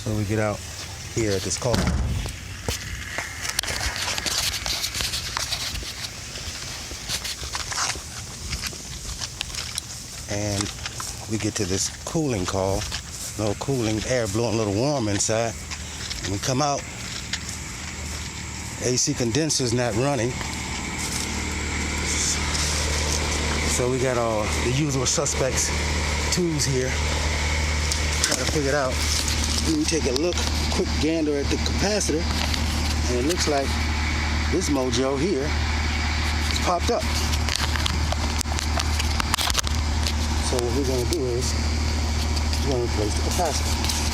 So we get out here at this car. And we get to this cooling coil. No cooling, air blowing a little warm inside. And we come out, AC condenser's not running. So we got all the usual suspects tools here. Try to figure it out. And we take a look, quick gander at the capacitor, and it looks like this mojo here is popped up. So what we're going to do is we're going to replace the capacitor.